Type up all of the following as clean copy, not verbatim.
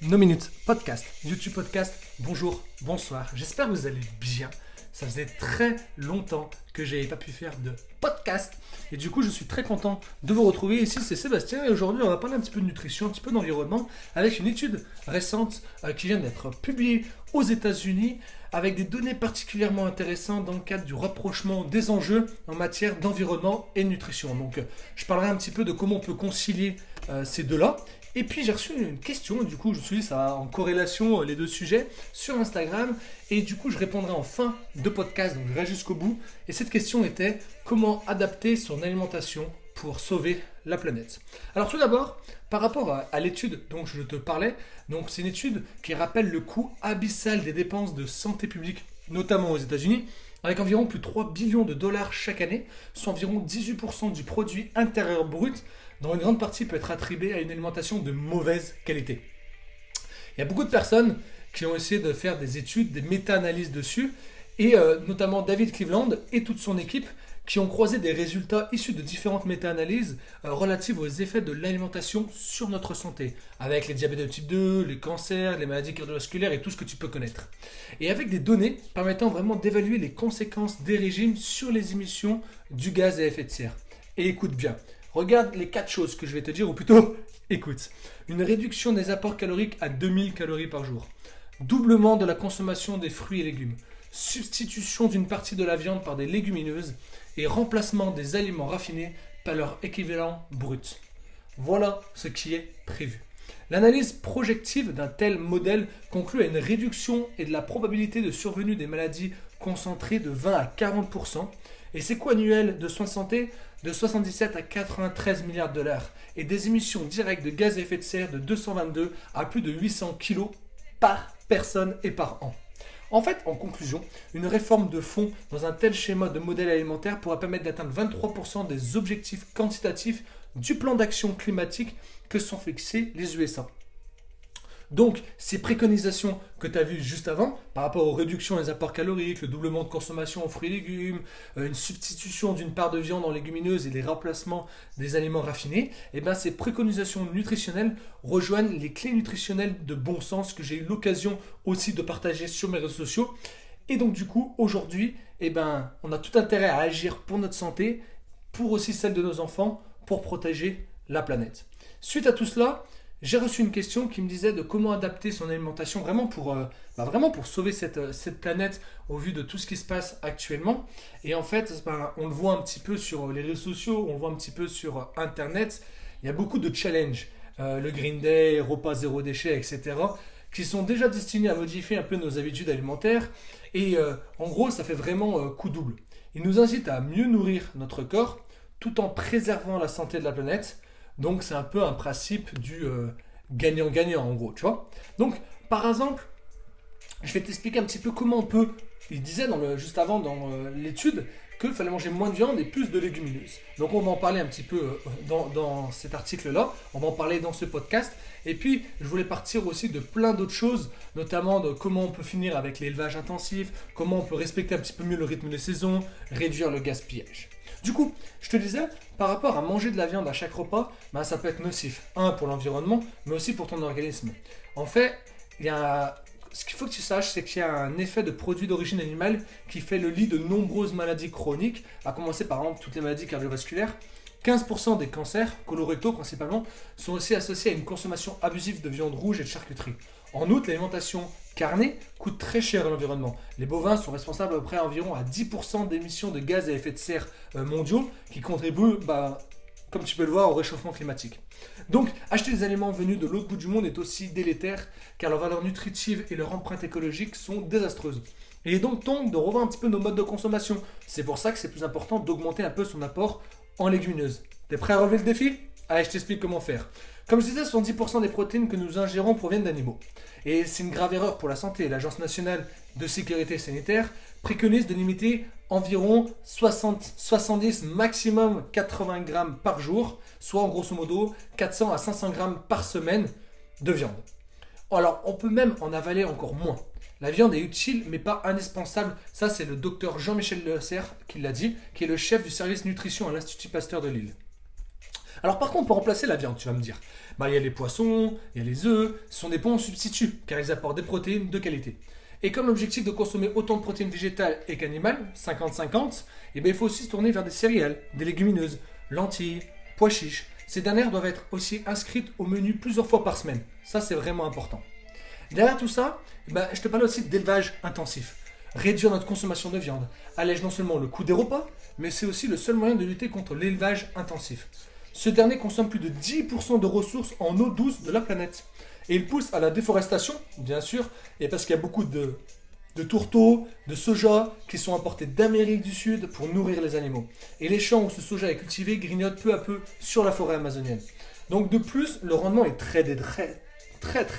No Minutes Podcast, YouTube Podcast, bonjour, bonsoir, j'espère que vous allez bien. Ça faisait très longtemps que je n'avais pas pu faire de podcast et du coup je suis très content de vous retrouver. Ici c'est Sébastien et aujourd'hui on va parler un petit peu de nutrition, un petit peu d'environnement avec une étude récente qui vient d'être publiée aux États-Unis avec des données particulièrement intéressantes dans le cadre du rapprochement des enjeux en matière d'environnement et de nutrition. Donc je parlerai un petit peu de comment on peut concilier ces deux-là. Et puis j'ai reçu une question, et du coup je me suis dit ça va en corrélation les deux sujets sur Instagram, et du coup je répondrai en fin de podcast, donc je reste jusqu'au bout. Et cette question était comment adapter son alimentation pour sauver la planète. Alors tout d'abord, par rapport à l'étude dont je te parlais, donc c'est une étude qui rappelle le coût abyssal des dépenses de santé publique, notamment aux États-Unis, avec environ plus de 3 billions de dollars chaque année, soit environ 18% du produit intérieur brut, dont une grande partie peut être attribuée à une alimentation de mauvaise qualité. Il y a beaucoup de personnes qui ont essayé de faire des études, des méta-analyses dessus, et notamment David Cleveland et toute son équipe qui ont croisé des résultats issus de différentes méta-analyses relatives aux effets de l'alimentation sur notre santé, avec les diabètes de type 2, les cancers, les maladies cardiovasculaires et tout ce que tu peux connaître. Et avec des données permettant vraiment d'évaluer les conséquences des régimes sur les émissions du gaz à effet de serre. Et écoute bien, regarde les 4 choses que je vais te dire, ou plutôt, écoute. Une réduction des apports caloriques à 2000 calories par jour. Doublement de la consommation des fruits et légumes. Substitution d'une partie de la viande par des légumineuses. Et remplacement des aliments raffinés par leur équivalent brut. Voilà ce qui est prévu. L'analyse projective d'un tel modèle conclut à une réduction et de la probabilité de survenue des maladies concentrées de 20 à 40%. Et ses coûts annuels de soins de santé de 77 à 93 milliards de dollars et des émissions directes de gaz à effet de serre de 222 à plus de 800 kg par personne et par an. En fait, en conclusion, une réforme de fond dans un tel schéma de modèle alimentaire pourra permettre d'atteindre 23% des objectifs quantitatifs du plan d'action climatique que sont fixés les USA. Donc, ces préconisations que tu as vues juste avant, par rapport aux réductions des apports caloriques, le doublement de consommation en fruits et légumes, une substitution d'une part de viande en légumineuses et les remplacements des aliments raffinés, eh bien, ces préconisations nutritionnelles rejoignent les clés nutritionnelles de bon sens que j'ai eu l'occasion aussi de partager sur mes réseaux sociaux. Et donc, du coup, aujourd'hui, eh ben, on a tout intérêt à agir pour notre santé, pour aussi celle de nos enfants, pour protéger la planète. Suite à tout cela, j'ai reçu une question qui me disait de comment adapter son alimentation vraiment pour sauver cette planète au vu de tout ce qui se passe actuellement. Et en fait, on le voit un petit peu sur les réseaux sociaux, on le voit un petit peu sur Internet. Il y a beaucoup de challenges, le Green Day, repas zéro déchet, etc., qui sont déjà destinés à modifier un peu nos habitudes alimentaires. Et en gros, ça fait vraiment coup double. Ils nous incitent à mieux nourrir notre corps tout en préservant la santé de la planète. Donc c'est un peu un principe du gagnant-gagnant en gros, tu vois. Donc par exemple, je vais t'expliquer un petit peu comment on peut, il disait juste avant dans l'étude qu'il fallait manger moins de viande et plus de légumineuses. Donc on va en parler un petit peu dans cet article-là, on va en parler dans ce podcast. Et puis je voulais partir aussi de plein d'autres choses, notamment de comment on peut finir avec l'élevage intensif, comment on peut respecter un petit peu mieux le rythme des saisons, réduire le gaspillage. Du coup, je te disais, par rapport à manger de la viande à chaque repas, ça peut être nocif. Pour l'environnement, mais aussi pour ton organisme. En fait, ce qu'il faut que tu saches, c'est qu'il y a un effet de produit d'origine animale qui fait le lit de nombreuses maladies chroniques, à commencer par exemple toutes les maladies cardiovasculaires. 15% des cancers, colorectaux principalement, sont aussi associés à une consommation abusive de viande rouge et de charcuterie. En outre, l'alimentation carnée coûte très cher à l'environnement. Les bovins sont responsables à peu près environ à 10% d'émissions de gaz à effet de serre mondiaux qui contribuent, comme tu peux le voir, au réchauffement climatique. Donc, acheter des aliments venus de l'autre bout du monde est aussi délétère car leurs valeurs nutritives et leur empreinte écologique sont désastreuses. Et il est donc temps de revoir un petit peu nos modes de consommation. C'est pour ça que c'est plus important d'augmenter un peu son apport en légumineuses. T'es prêt à relever le défi ? Allez, je t'explique comment faire. Comme je disais, 70% des protéines que nous ingérons proviennent d'animaux. Et c'est une grave erreur pour la santé. L'Agence nationale de sécurité sanitaire préconise de limiter environ 70, maximum 80 grammes par jour, soit en grosso modo 400 à 500 grammes par semaine de viande. Alors, on peut même en avaler encore moins. La viande est utile, mais pas indispensable. Ça, c'est le docteur Jean-Michel Leclerc qui l'a dit, qui est le chef du service nutrition à l'Institut Pasteur de Lille. Alors par contre, pour remplacer la viande, tu vas me dire, il y a les poissons, il y a les œufs, ce sont des bons substituts, car ils apportent des protéines de qualité. Et comme l'objectif de consommer autant de protéines végétales et qu'animales, 50-50, il faut aussi se tourner vers des céréales, des légumineuses, lentilles, pois chiches. Ces dernières doivent être aussi inscrites au menu plusieurs fois par semaine. Ça, c'est vraiment important. Derrière tout ça, je te parle aussi d'élevage intensif. Réduire notre consommation de viande allège non seulement le coût des repas, mais c'est aussi le seul moyen de lutter contre l'élevage intensif. Ce dernier consomme plus de 10% de ressources en eau douce de la planète. Et il pousse à la déforestation, bien sûr, et parce qu'il y a beaucoup de tourteaux, de soja qui sont importés d'Amérique du Sud pour nourrir les animaux. Et les champs où ce soja est cultivé grignotent peu à peu sur la forêt amazonienne. Donc de plus, le rendement est très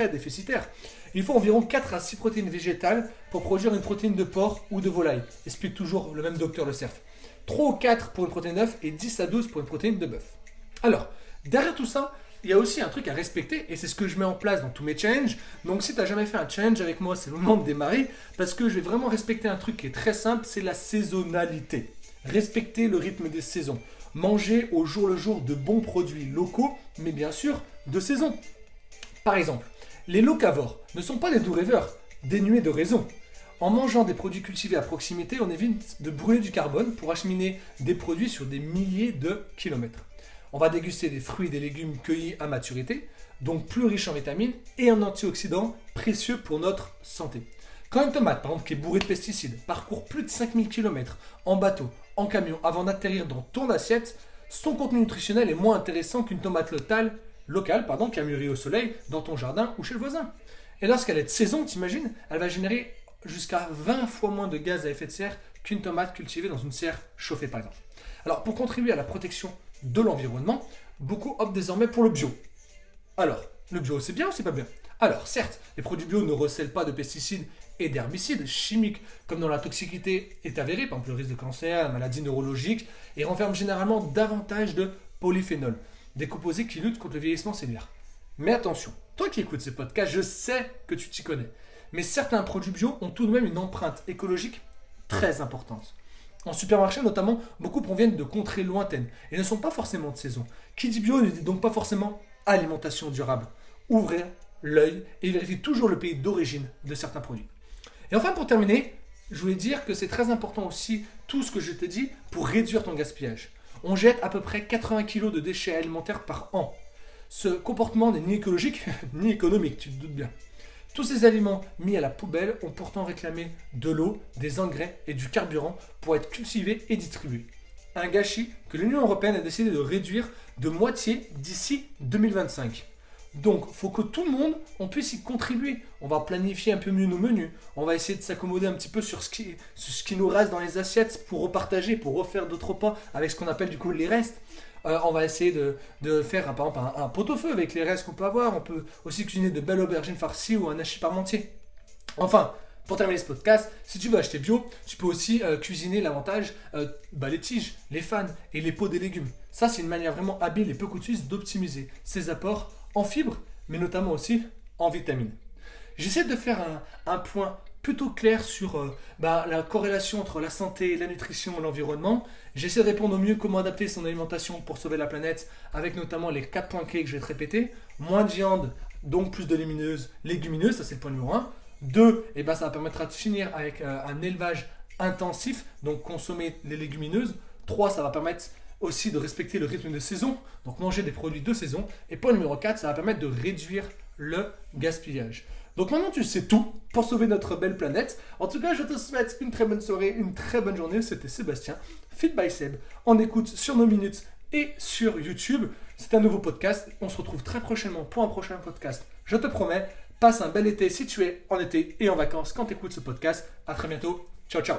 déficitaire. Il faut environ 4 à 6 protéines végétales pour produire une protéine de porc ou de volaille, explique toujours le même docteur Le Cerf. 3 ou 4 pour une protéine d'œuf et 10 à 12 pour une protéine de bœuf. Alors, derrière tout ça, il y a aussi un truc à respecter et c'est ce que je mets en place dans tous mes challenges. Donc si tu n'as jamais fait un challenge avec moi, c'est le moment de démarrer parce que je vais vraiment respecter un truc qui est très simple, c'est la saisonnalité. Respecter le rythme des saisons. Manger au jour le jour de bons produits locaux, mais bien sûr de saison. Par exemple, les locavores ne sont pas des doux rêveurs, dénués de raison. En mangeant des produits cultivés à proximité, on évite de brûler du carbone pour acheminer des produits sur des milliers de kilomètres. On va déguster des fruits et des légumes cueillis à maturité, donc plus riches en vitamines et en antioxydants précieux pour notre santé. Quand une tomate, par exemple, qui est bourrée de pesticides, parcourt plus de 5000 km en bateau, en camion, avant d'atterrir dans ton assiette, son contenu nutritionnel est moins intéressant qu'une tomate locale qui a mûri au soleil dans ton jardin ou chez le voisin. Et lorsqu'elle est de saison, t'imagines, elle va générer jusqu'à 20 fois moins de gaz à effet de serre qu'une tomate cultivée dans une serre chauffée par exemple. Alors pour contribuer à la protection de l'environnement, beaucoup optent désormais pour le bio. Alors, le bio c'est bien ou c'est pas bien? Alors certes, les produits bio ne recèlent pas de pesticides et d'herbicides chimiques comme dont la toxicité est avérée, par exemple le risque de cancer, la maladie neurologique, et renferment généralement davantage de polyphénol, des composés qui luttent contre le vieillissement cellulaire. Mais attention, toi qui écoutes ces podcasts, je sais que tu t'y connais. Mais certains produits bio ont tout de même une empreinte écologique très importante. En supermarché notamment, beaucoup proviennent de contrées lointaines et ne sont pas forcément de saison. Qui dit bio ne dit donc pas forcément alimentation durable. Ouvrez l'œil et vérifiez toujours le pays d'origine de certains produits. Et enfin pour terminer, je voulais dire que c'est très important aussi tout ce que je te dis pour réduire ton gaspillage. On jette à peu près 80 kg de déchets alimentaires par an. Ce comportement n'est ni écologique ni économique, tu te doutes bien. Tous ces aliments mis à la poubelle ont pourtant réclamé de l'eau, des engrais et du carburant pour être cultivés et distribués. Un gâchis que l'Union européenne a décidé de réduire de moitié d'ici 2025. Donc, il faut que tout le monde, on puisse y contribuer. On va planifier un peu mieux nos menus. On va essayer de s'accommoder un petit peu sur ce qui nous reste dans les assiettes pour repartager, pour refaire d'autres repas avec ce qu'on appelle du coup les restes. On va essayer de faire par exemple un pot-au-feu avec les restes qu'on peut avoir. On peut aussi cuisiner de belles aubergines farcies ou un hachis parmentier. Enfin, pour terminer ce podcast, si tu veux acheter bio, tu peux aussi cuisiner l'avantage les tiges, les fans et les peaux des légumes. Ça, c'est une manière vraiment habile et peu coûteuse d'optimiser ses apports en fibres, mais notamment aussi en vitamines. J'essaie de faire un point plutôt clair sur la corrélation entre la santé, la nutrition et l'environnement. J'essaie de répondre au mieux comment adapter son alimentation pour sauver la planète, avec notamment les 4 points clés que je vais te répéter. Moins de viande, donc plus de légumineuses, ça c'est le point numéro 1. 2, ça permettra de finir avec un élevage intensif, donc consommer les légumineuses. 3, ça va permettre aussi de respecter le rythme de saison, donc manger des produits de saison. Et point numéro 4, ça va permettre de réduire le gaspillage. Donc maintenant tu sais tout pour sauver notre belle planète. En tout cas, je te souhaite une très bonne soirée, une très bonne journée. C'était Sébastien, Fit by Seb. On écoute sur nos minutes et sur YouTube. C'est un nouveau podcast. On se retrouve très prochainement pour un prochain podcast. Je te promets, passe un bel été si tu es en été et en vacances quand tu écoutes ce podcast. À très bientôt. Ciao, ciao.